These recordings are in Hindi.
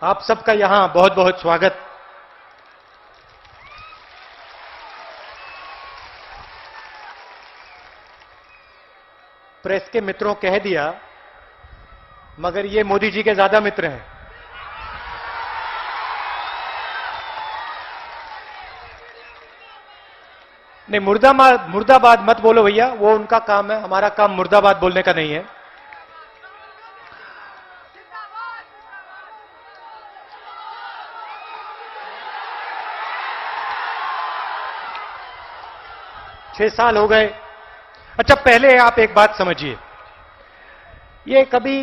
आप सबका यहां बहुत बहुत स्वागत। प्रेस के मित्रों कह दिया, मगर ये मोदी जी के ज्यादा मित्र हैं। नहीं, मुर्दाबाद मत बोलो भैया, वो उनका काम है, हमारा काम मुर्दाबाद बोलने का नहीं है। छह साल हो गए। अच्छा, पहले आप एक बात समझिए, ये कभी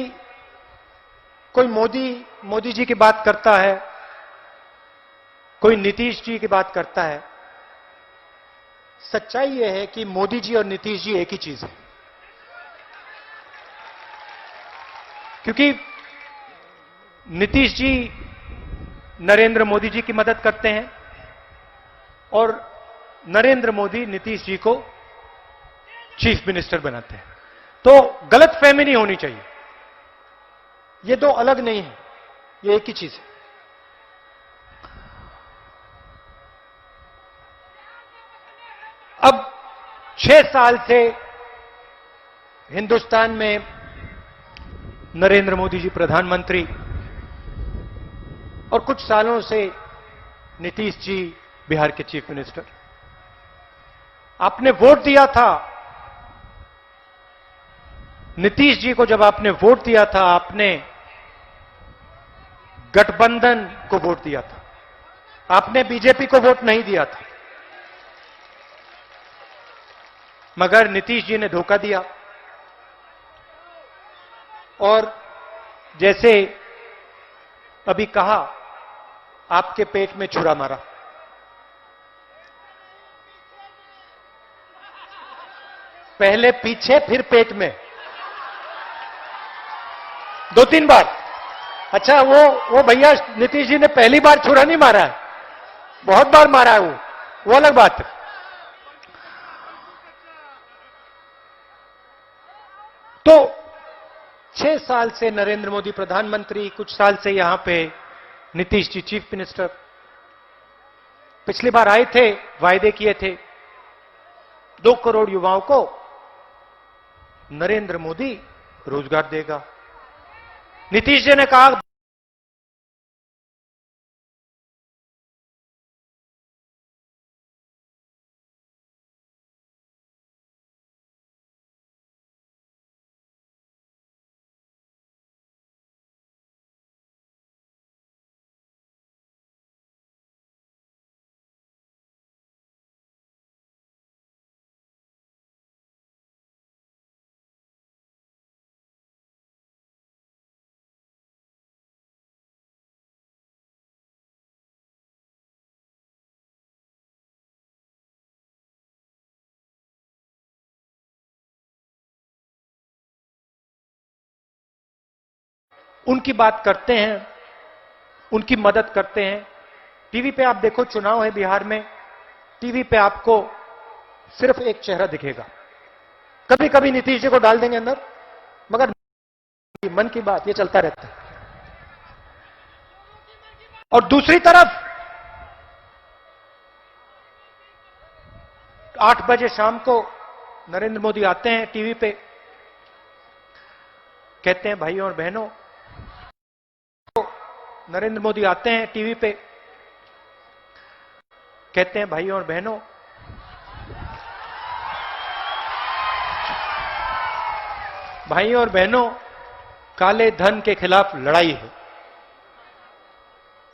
कोई मोदी जी की बात करता है, कोई नीतीश जी की बात करता है। सच्चाई यह है कि मोदी जी और नीतीश जी एक ही चीज है, क्योंकि नीतीश जी नरेंद्र मोदी जी की मदद करते हैं और नरेंद्र मोदी नीतीश जी को चीफ मिनिस्टर बनाते हैं। तो गलतफहमी नहीं होनी चाहिए, ये दो अलग नहीं है, ये एक ही चीज है। अब 6 साल से हिंदुस्तान में नरेंद्र मोदी जी प्रधानमंत्री और कुछ सालों से नीतीश जी बिहार के चीफ मिनिस्टर। आपने वोट दिया था नीतीश जी को, जब आपने वोट दिया था आपने गठबंधन को वोट दिया था, आपने बीजेपी को वोट नहीं दिया था। मगर नीतीश जी ने धोखा दिया और जैसे अभी कहा, आपके पेट में छुरा मारा। पहले पीछे फिर पेट में, 2-3 बार। अच्छा, वो भैया नीतीश जी ने पहली बार छुरा नहीं मारा है, बहुत बार मारा है वो अलग बात है। तो 6 साल से नरेंद्र मोदी प्रधानमंत्री, कुछ साल से यहां पे नीतीश जी चीफ मिनिस्टर। पिछली बार आए थे, वायदे किए थे 2 करोड़ युवाओं को नरेंद्र मोदी रोजगार देगा। नीतीश जी ने कहा उनकी बात करते हैं, उनकी मदद करते हैं। टीवी पे आप देखो, चुनाव है बिहार में, टीवी पे आपको सिर्फ एक चेहरा दिखेगा। कभी कभी नीतीश जी को डाल देंगे अंदर, मगर मन की बात ये चलता रहता है। और दूसरी तरफ 8 बजे शाम को नरेंद्र मोदी आते हैं टीवी पे, कहते हैं भाइयों और बहनों, नरेंद्र मोदी आते हैं टीवी पे, कहते हैं भाइयों और बहनों, भाइयों और बहनों, काले धन के खिलाफ लड़ाई है।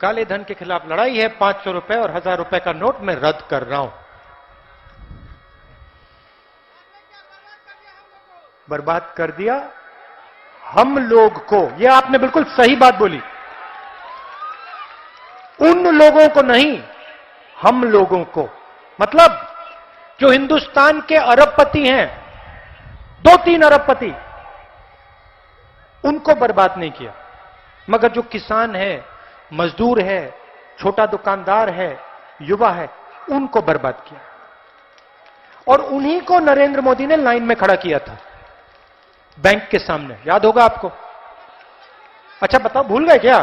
काले धन के खिलाफ लड़ाई है। 500 रुपए और 1000 रुपए का नोट मैं रद्द कर रहा हूं। बर्बाद कर दिया हम लोग को। यह आपने बिल्कुल सही बात बोली। उन लोगों को नहीं, हम लोगों को। मतलब जो हिंदुस्तान के अरबपति हैं, 2-3 अरबपति, उनको बर्बाद नहीं किया, मगर जो किसान है, मजदूर है, छोटा दुकानदार है, युवा है, उनको बर्बाद किया। और उन्हीं को नरेंद्र मोदी ने लाइन में खड़ा किया था बैंक के सामने, याद होगा आपको। अच्छा बताओ, भूल गए क्या?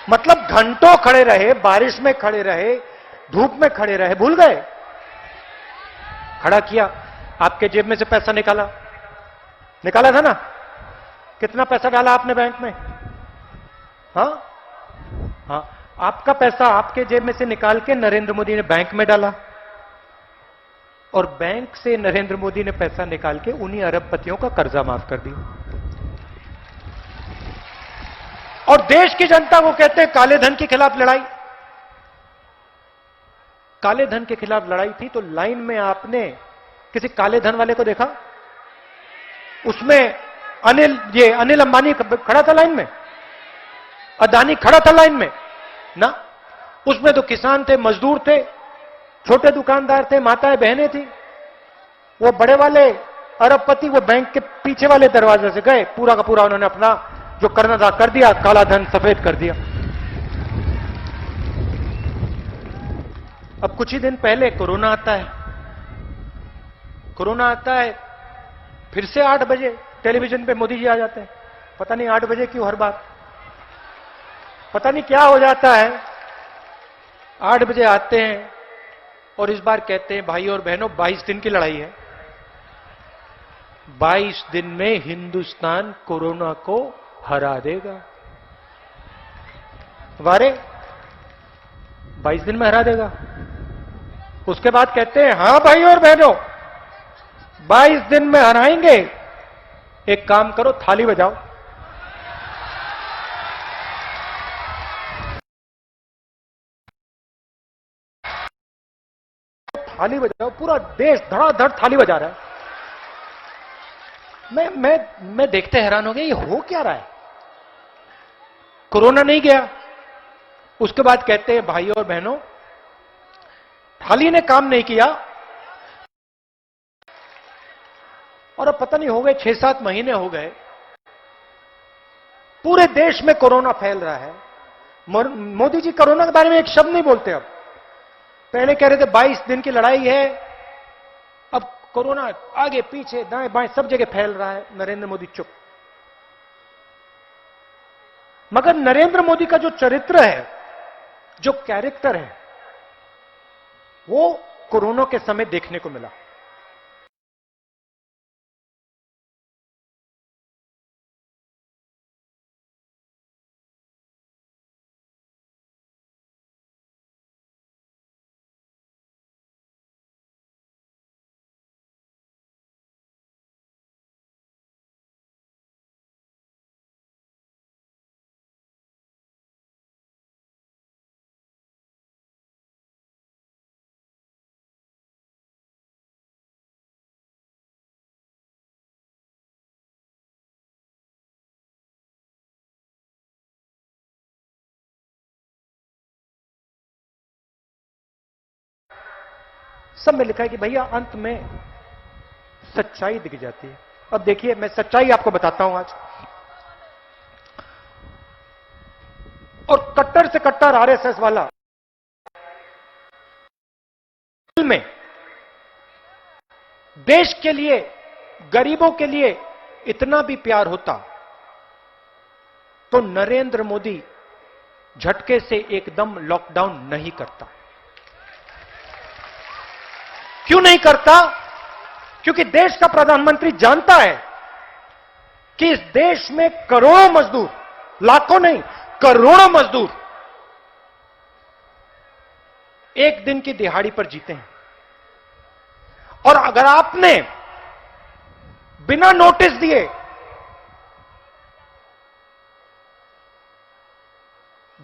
मतलब घंटों खड़े रहे, बारिश में खड़े रहे, धूप में खड़े रहे, भूल गए? खड़ा किया, आपके जेब में से पैसा निकाला, निकाला था ना? कितना पैसा डाला आपने बैंक में? हाँ हाँ, आपका पैसा आपके जेब में से निकाल के नरेंद्र मोदी ने बैंक में डाला, और बैंक से नरेंद्र मोदी ने पैसा निकाल के उन्हीं अरबपतियों का कर्जा माफ कर दिया। और देश की जनता को कहते हैं काले धन के खिलाफ लड़ाई। काले धन के खिलाफ लड़ाई थी तो लाइन में आपने किसी काले धन वाले को देखा? उसमें अनिल अंबानी खड़ा था लाइन में, अदानी खड़ा था लाइन में ना? उसमें तो किसान थे, मजदूर थे, छोटे दुकानदार थे, माताएं बहनें थी। वो बड़े वाले अरबपति वो बैंक के पीछे वाले दरवाजे से गए, पूरा का पूरा उन्होंने अपना जो करना था कर दिया, काला धन सफेद कर दिया। अब कुछ ही दिन पहले कोरोना आता है, कोरोना आता है, फिर से 8 बजे टेलीविजन पे मोदी जी आ जाते हैं। पता नहीं 8 बजे क्यों हर बार, पता नहीं क्या हो जाता है। 8 बजे आते हैं और इस बार कहते हैं भाई और बहनों 22 दिन की लड़ाई है, 22 दिन में हिंदुस्तान कोरोना को हरा देगा। वारे 22 दिन में हरा देगा। उसके बाद कहते हैं हां भाई और बहनों 22 दिन में हराएंगे, एक काम करो थाली बजाओ। थाली बजाओ, पूरा देश धड़ाधड़ थाली बजा रहा है। मैं देखते हैरान हो गया, ये हो क्या रहा है? कोरोना नहीं गया, उसके बाद कहते हैं भाइयों और बहनों थाली ने काम नहीं किया। और अब पता नहीं हो गए 6-7 महीने हो गए, पूरे देश में कोरोना फैल रहा है। मोदी जी कोरोना के बारे में एक शब्द नहीं बोलते। अब पहले कह रहे थे 22 दिन की लड़ाई है, अब कोरोना आगे पीछे दाएं बाएं सब जगह फैल रहा है, नरेंद्र मोदी चुप। मगर नरेंद्र मोदी का जो चरित्र है, जो कैरेक्टर है, वो कोरोना के समय देखने को मिला। सब में लिखा है कि भैया अंत में सच्चाई दिख जाती है। अब देखिए मैं सच्चाई आपको बताता हूं आज। और कट्टर से कट्टर आरएसएस वाला में देश के लिए, गरीबों के लिए इतना भी प्यार होता तो नरेंद्र मोदी झटके से एकदम लॉकडाउन नहीं करता। क्यों नहीं करता? क्योंकि देश का प्रधानमंत्री जानता है कि इस देश में करोड़ों मजदूर, लाखों नहीं करोड़ों मजदूर एक दिन की दिहाड़ी पर जीते हैं। और अगर आपने बिना नोटिस दिए,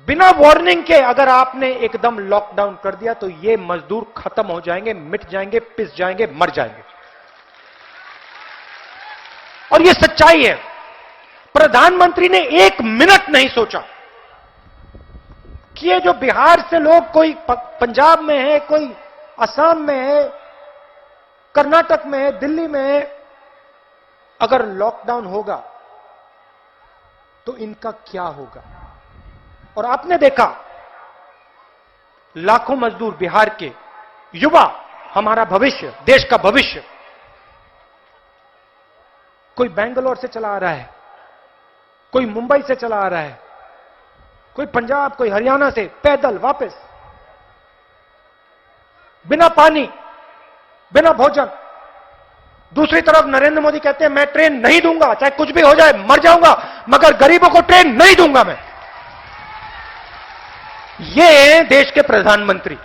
बिना वार्निंग के अगर आपने एकदम लॉकडाउन कर दिया तो ये मजदूर खत्म हो जाएंगे, मिट जाएंगे, पिस जाएंगे, मर जाएंगे। और ये सच्चाई है। प्रधानमंत्री ने 1 मिनट नहीं सोचा कि ये जो बिहार से लोग, कोई पंजाब में है, कोई असम में है, कर्नाटक में है, दिल्ली में है, अगर लॉकडाउन होगा तो इनका क्या होगा। और आपने देखा लाखों मजदूर बिहार के, युवा, हमारा भविष्य, देश का भविष्य, कोई बेंगलोर से चला आ रहा है, कोई मुंबई से चला आ रहा है, कोई पंजाब, कोई हरियाणा से पैदल वापस, बिना पानी, बिना भोजन। दूसरी तरफ नरेंद्र मोदी कहते हैं मैं ट्रेन नहीं दूंगा, चाहे कुछ भी हो जाए, मर जाऊंगा, मगर गरीबों को ट्रेन नहीं दूंगा मैं। ये हैं देश के प्रधानमंत्री।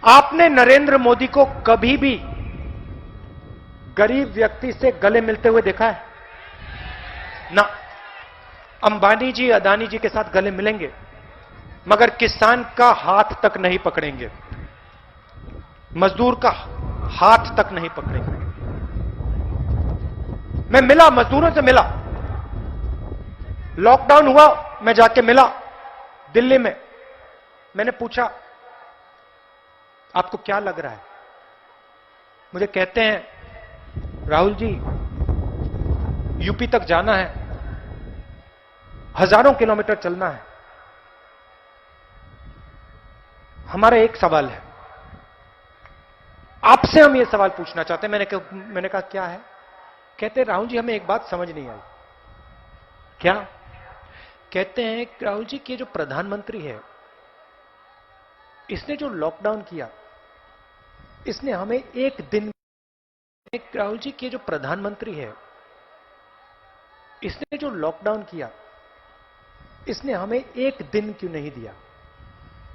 आपने नरेंद्र मोदी को कभी भी गरीब व्यक्ति से गले मिलते हुए देखा है? ना। अंबानी जी, अदानी जी के साथ गले मिलेंगे, मगर किसान का हाथ तक नहीं पकड़ेंगे, मजदूर का हाथ तक नहीं पकड़ेंगे। मैं मिला, मजदूरों से मिला, लॉकडाउन हुआ, मैं जाके मिला दिल्ली में। मैंने पूछा आपको क्या लग रहा है? मुझे कहते हैं राहुल जी, यूपी तक जाना है, हजारों किलोमीटर चलना है, हमारा एक सवाल है, आपसे हम ये सवाल पूछना चाहते हैं। मैंने कहा क्या है? कहते राहुल जी हमें एक बात समझ नहीं आई। क्या? कहते हैं राहुल जी कि जो प्रधानमंत्री है, इसने जो लॉकडाउन किया, इसने हमें एक दिन, राहुल जी कि जो प्रधानमंत्री है, इसने जो लॉकडाउन किया, इसने हमें एक दिन क्यों नहीं दिया?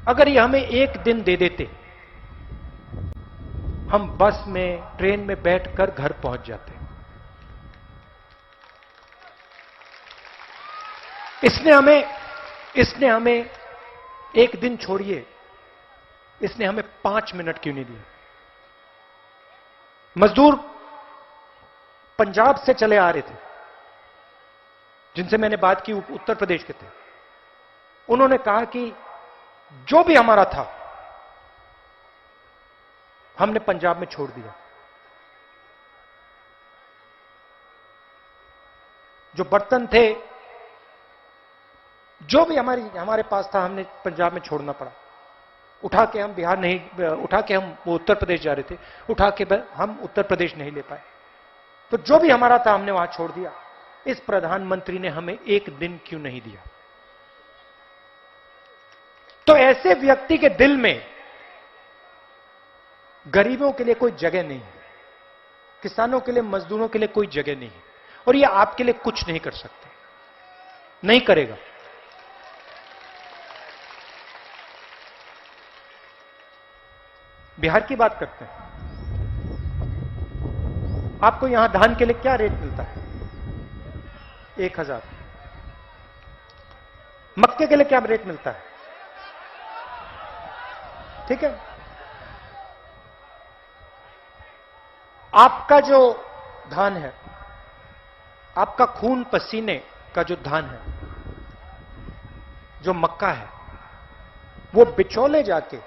अगर ये हमें एक दिन दे देते, हम बस में, ट्रेन में बैठकर घर पहुंच जाते। इसने हमें एक दिन छोड़िए, इसने हमें 5 मिनट क्यों नहीं दिए? मजदूर पंजाब से चले आ रहे थे, जिनसे मैंने बात की, उत्तर प्रदेश के थे। उन्होंने कहा कि जो भी हमारा था हमने पंजाब में छोड़ दिया। जो बर्तन थे, जो भी हमारे पास था, हमने पंजाब में छोड़ना पड़ा। उठा के हम बिहार नहीं, उठा के हम वो उत्तर प्रदेश जा रहे थे, उठा के हम उत्तर प्रदेश नहीं ले पाए। तो जो भी हमारा था हमने वहां छोड़ दिया। इस प्रधानमंत्री ने हमें एक दिन क्यों नहीं दिया? तो ऐसे व्यक्ति के दिल में गरीबों के लिए कोई जगह नहीं है, किसानों के लिए, मजदूरों के लिए कोई जगह नहीं है, और ये आपके लिए कुछ नहीं कर सकते, नहीं करेगा। बिहार की बात करते हैं। आपको यहां धान के लिए क्या रेट मिलता है? 1000। मक्के के लिए क्या रेट मिलता है? ठीक है। आपका जो धान है, आपका खून पसीने का जो धान है, जो मक्का है, वो बिचौले जाके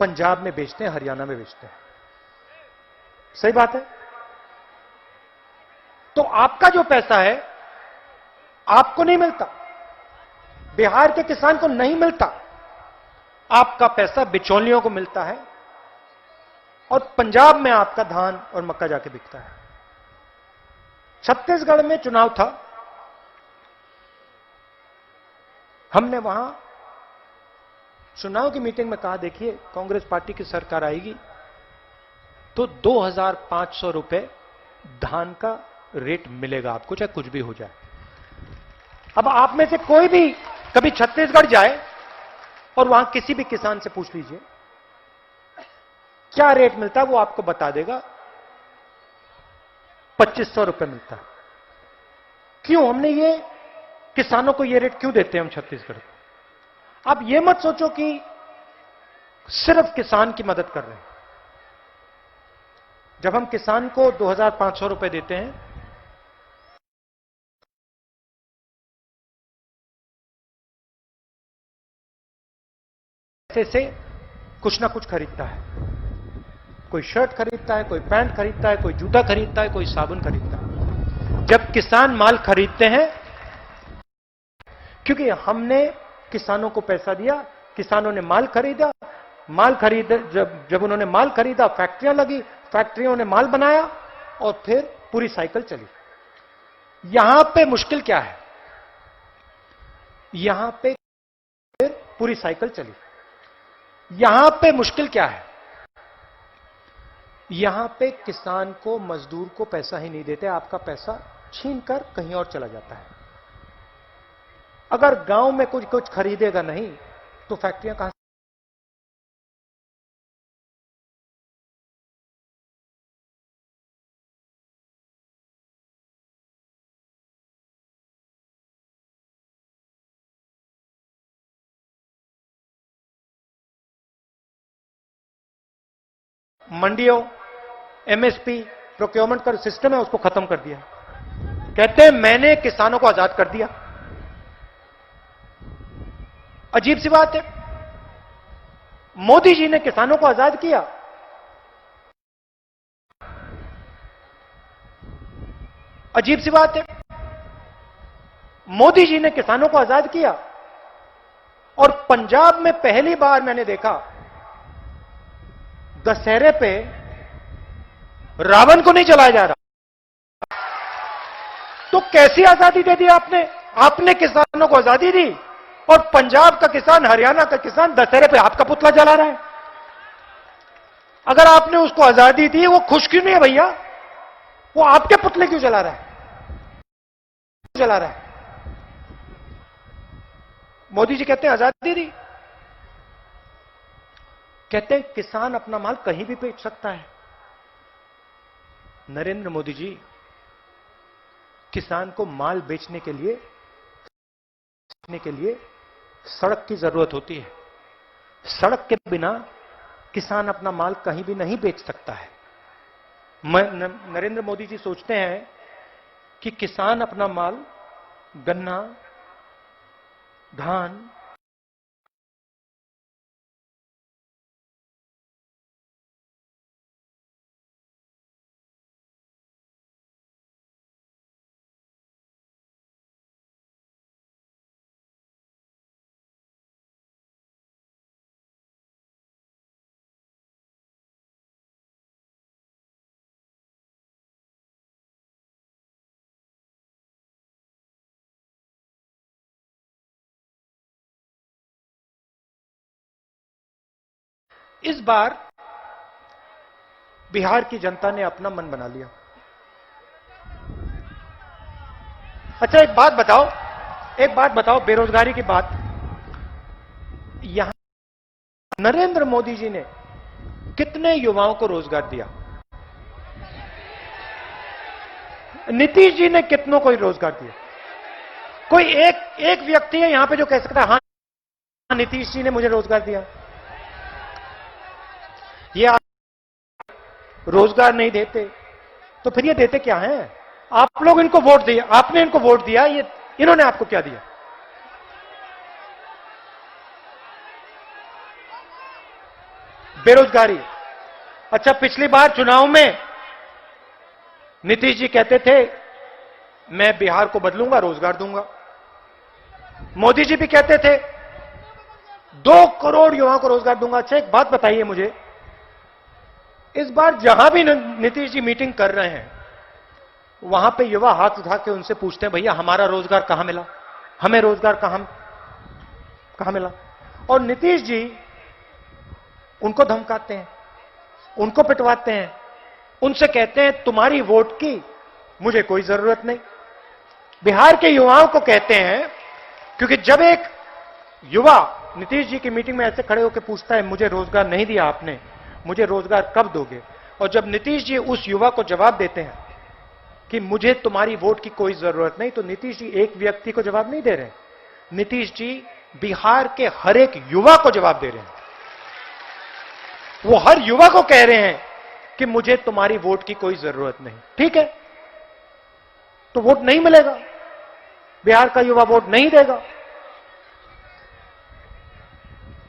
पंजाब में बेचते हैं, हरियाणा में बेचते हैं। सही बात है। तो आपका जो पैसा है आपको नहीं मिलता, बिहार के किसान को नहीं मिलता, आपका पैसा बिचौलियों को मिलता है, और पंजाब में आपका धान और मक्का जाके बिकता है। छत्तीसगढ़ में चुनाव था, हमने वहां चुनाव की मीटिंग में कहा देखिए कांग्रेस पार्टी की सरकार आएगी तो 2500 रुपए धान का रेट मिलेगा आपको, चाहे कुछ भी हो जाए। अब आप में से कोई भी कभी छत्तीसगढ़ जाए और वहां किसी भी किसान से पूछ लीजिए क्या रेट मिलता है, वो आपको बता देगा 2500 रुपए मिलता है। क्यों? हमने ये किसानों को ये रेट क्यों देते हैं हम छत्तीसगढ़ को? आप ये मत सोचो कि सिर्फ किसान की मदद कर रहे हैं। जब हम किसान को 2500 रुपए देते हैं, पैसे से कुछ ना कुछ खरीदता है, कोई शर्ट खरीदता है, कोई पैंट खरीदता है, कोई जूता खरीदता है, कोई साबुन खरीदता है। जब किसान माल खरीदते हैं, क्योंकि हमने किसानों को पैसा दिया, किसानों ने माल खरीदा, जब उन्होंने माल खरीदा, फैक्ट्रियां लगी, फैक्ट्रियों ने माल बनाया और फिर पूरी साइकिल चली। यहां पे मुश्किल क्या है? यहां पे फिर पूरी साइकिल चली। यहां पे मुश्किल क्या है? यहां पे किसान को, मजदूर को पैसा ही नहीं देते, आपका पैसा छीन कर कहीं और चला जाता है। अगर गांव में कुछ कुछ खरीदेगा नहीं तो फैक्ट्रियां कहां? मंडियों, एमएसपी, प्रोक्योरमेंट का सिस्टम है उसको खत्म कर दिया। कहते हैं मैंने किसानों को आजाद कर दिया। अजीब सी बात है, मोदी जी ने किसानों को आजाद किया। अजीब सी बात है, मोदी जी ने किसानों को आजाद किया और पंजाब में पहली बार मैंने देखा दशहरे पे रावण को नहीं जलाया जा रहा। तो कैसी आजादी दे दी आपने? आपने किसानों को आजादी दी और पंजाब का किसान, हरियाणा का किसान दशहरे पे आपका पुतला जला रहा है। अगर आपने उसको आजादी दी, वो खुश क्यों नहीं है भैया? वो आपके पुतले क्यों जला रहा है? जला रहा है। मोदी जी कहते हैं आजादी दी, कहते हैं किसान अपना माल कहीं भी बेच सकता है। नरेंद्र मोदी जी, किसान को माल बेचने के लिए सड़क की जरूरत होती है। सड़क के बिना किसान अपना माल कहीं भी नहीं बेच सकता है। नरेंद्र मोदी जी सोचते हैं कि किसान अपना माल, गन्ना, धान, इस बार बिहार की जनता ने अपना मन बना लिया। अच्छा एक बात बताओ, बेरोजगारी की बात। यहां नरेंद्र मोदी जी ने कितने युवाओं को रोजगार दिया? नीतीश जी ने कितनों को रोजगार दिया? कोई एक व्यक्ति है यहां पे जो कह सकता है हां नीतीश जी ने मुझे रोजगार दिया? ये आप रोजगार नहीं देते तो फिर ये देते क्या हैं? आप लोग इनको वोट दिए, आपने इनको वोट दिया, ये इन्होंने आपको क्या दिया? बेरोजगारी। अच्छा पिछली बार चुनाव में नीतीश जी कहते थे मैं बिहार को बदलूंगा, रोजगार दूंगा। मोदी जी भी कहते थे 2 करोड़ युवाओं को रोजगार दूंगा। अच्छा एक बात बताइए मुझे, इस बार जहां भी नीतीश जी मीटिंग कर रहे हैं वहां पे युवा हाथ उठा के उनसे पूछते हैं भैया हमारा रोजगार कहां मिला, हमें रोजगार कहां मिला? और नीतीश जी उनको धमकाते हैं, उनको पिटवाते हैं, उनसे कहते हैं तुम्हारी वोट की मुझे कोई जरूरत नहीं। बिहार के युवाओं को कहते हैं, क्योंकि जब एक युवा नीतीश जी की मीटिंग में ऐसे खड़े होकर पूछता है मुझे रोजगार नहीं दिया आपने, मुझे रोजगार कब दोगे? और जब नीतीश जी उस युवा को जवाब देते हैं कि मुझे तुम्हारी वोट की कोई जरूरत नहीं, तो नीतीश जी एक व्यक्ति को जवाब नहीं दे रहे, नीतीश जी बिहार के हर एक युवा को जवाब दे रहे हैं। वो हर युवा को कह रहे हैं कि मुझे तुम्हारी वोट की कोई जरूरत नहीं। ठीक है, तो वोट नहीं मिलेगा, बिहार का युवा वोट नहीं देगा।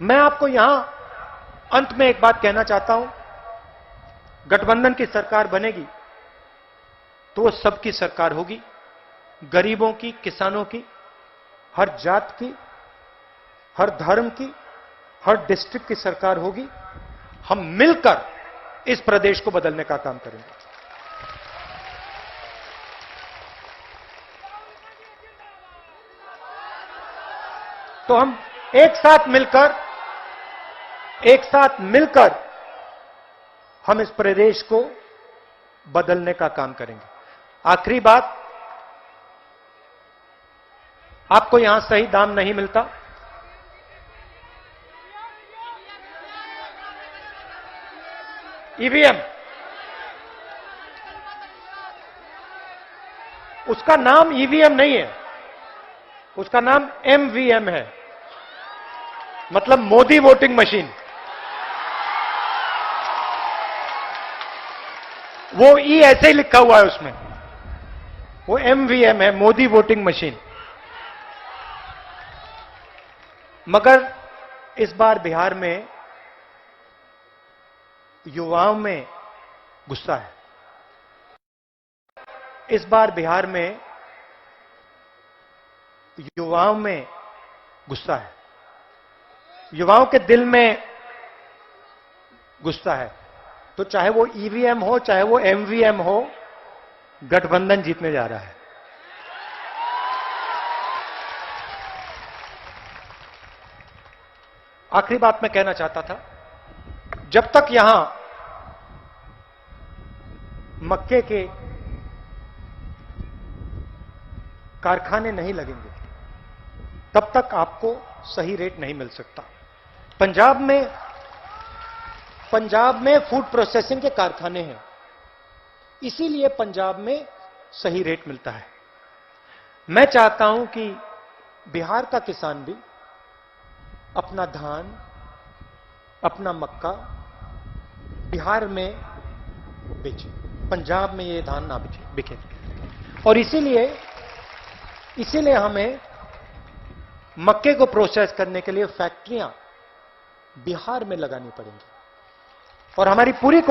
मैं आपको यहां अंत में एक बात कहना चाहता हूं, गठबंधन की सरकार बनेगी तो वो सबकी सरकार होगी, गरीबों की, किसानों की, हर जात की, हर धर्म की, हर डिस्ट्रिक्ट की सरकार होगी। हम मिलकर इस प्रदेश को बदलने का काम करेंगे। तो हम एक साथ मिलकर हम इस प्रदेश को बदलने का काम करेंगे। आखिरी बात, आपको यहां सही दाम नहीं मिलता, ईवीएम, उसका नाम ईवीएम नहीं है, उसका नाम एमवीएम है, मतलब मोदी वोटिंग मशीन। वो ई ऐसे ही लिखा हुआ है उसमें, वो एमवीएम है, मोदी वोटिंग मशीन। मगर इस बार बिहार में युवाओं में गुस्सा है। इस बार बिहार में युवाओं में गुस्सा है, युवाओं के दिल में गुस्सा है। तो चाहे वो ईवीएम हो, चाहे वो एमवीएम हो, गठबंधन जीतने जा रहा है। आखिरी बात मैं कहना चाहता था, जब तक यहां मक्के के कारखाने नहीं लगेंगे, तब तक आपको सही रेट नहीं मिल सकता। पंजाब में फूड प्रोसेसिंग के कारखाने हैं, इसीलिए पंजाब में सही रेट मिलता है। मैं चाहता हूं कि बिहार का किसान भी अपना धान, अपना मक्का बिहार में बेचे, पंजाब में ये धान ना बिके। और इसीलिए हमें मक्के को प्रोसेस करने के लिए फैक्ट्रियां बिहार में लगानी पड़ेंगी। और हमारी पूरी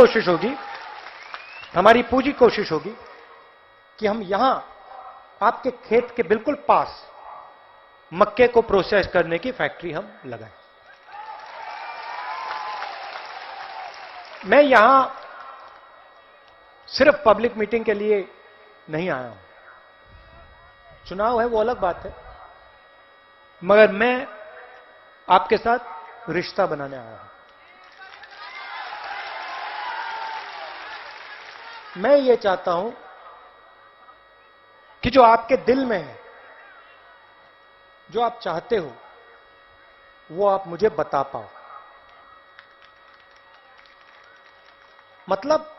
कोशिश होगी कि हम यहां आपके खेत के बिल्कुल पास मक्के को प्रोसेस करने की फैक्ट्री हम लगाएं। मैं यहां सिर्फ पब्लिक मीटिंग के लिए नहीं आया हूं, चुनाव है वो अलग बात है, मगर मैं आपके साथ रिश्ता बनाने आया हूं। मैं ये चाहता हूं कि जो आपके दिल में है, जो आप चाहते हो, वो आप मुझे बता पाओ। मतलब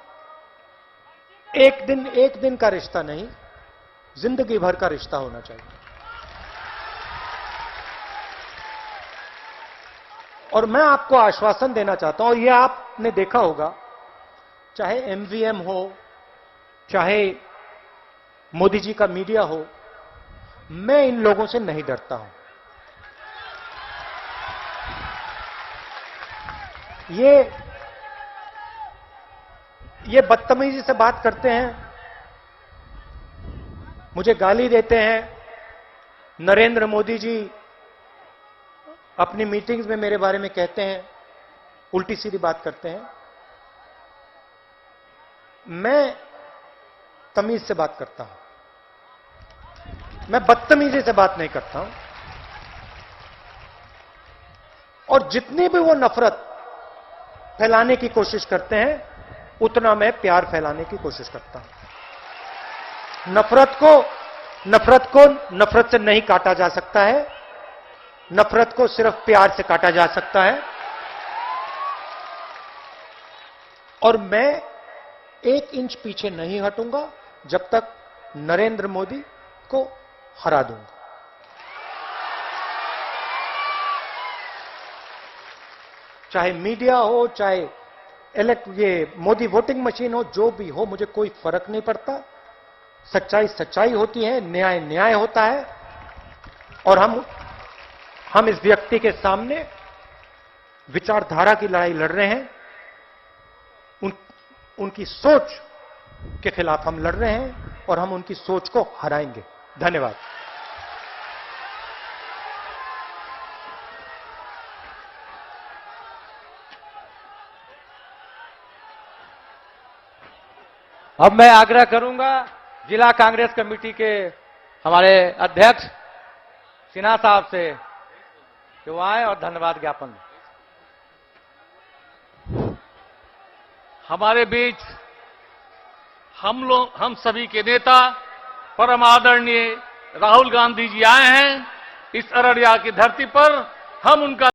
एक दिन का रिश्ता नहीं, जिंदगी भर का रिश्ता होना चाहिए। और मैं आपको आश्वासन देना चाहता हूं, और यह आपने देखा होगा, चाहे एमवीएम हो, चाहे मोदी जी का मीडिया हो, मैं इन लोगों से नहीं डरता हूं। ये बदतमीजी से बात करते हैं, मुझे गाली देते हैं। नरेंद्र मोदी जी अपनी मीटिंग्स में मेरे बारे में कहते हैं, उल्टी सीधी बात करते हैं। मैं तमीज से बात करता हूं, मैं बदतमीजी से बात नहीं करता हूं। और जितनी भी वो नफरत फैलाने की कोशिश करते हैं, उतना मैं प्यार फैलाने की कोशिश करता हूं। नफरत को नफरत से नहीं काटा जा सकता है, नफरत को सिर्फ प्यार से काटा जा सकता है। और मैं 1 इंच पीछे नहीं हटूंगा जब तक नरेंद्र मोदी को हरा दूंगा। चाहे मीडिया हो, चाहे ये मोदी वोटिंग मशीन हो, जो भी हो, मुझे कोई फर्क नहीं पड़ता। सच्चाई सच्चाई होती है, न्याय न्याय होता है। और हम इस व्यक्ति के सामने विचारधारा की लड़ाई लड़ रहे हैं, उनकी सोच के खिलाफ हम लड़ रहे हैं, और हम उनकी सोच को हराएंगे। धन्यवाद। अब मैं आग्रह करूंगा जिला कांग्रेस कमेटी के हमारे अध्यक्ष सिन्हा साहब से कि वो आए और धन्यवाद ज्ञापन दें। हमारे बीच हम सभी के नेता परम आदरणीय राहुल गांधी जी आए हैं। इस अररिया की धरती पर हम उनका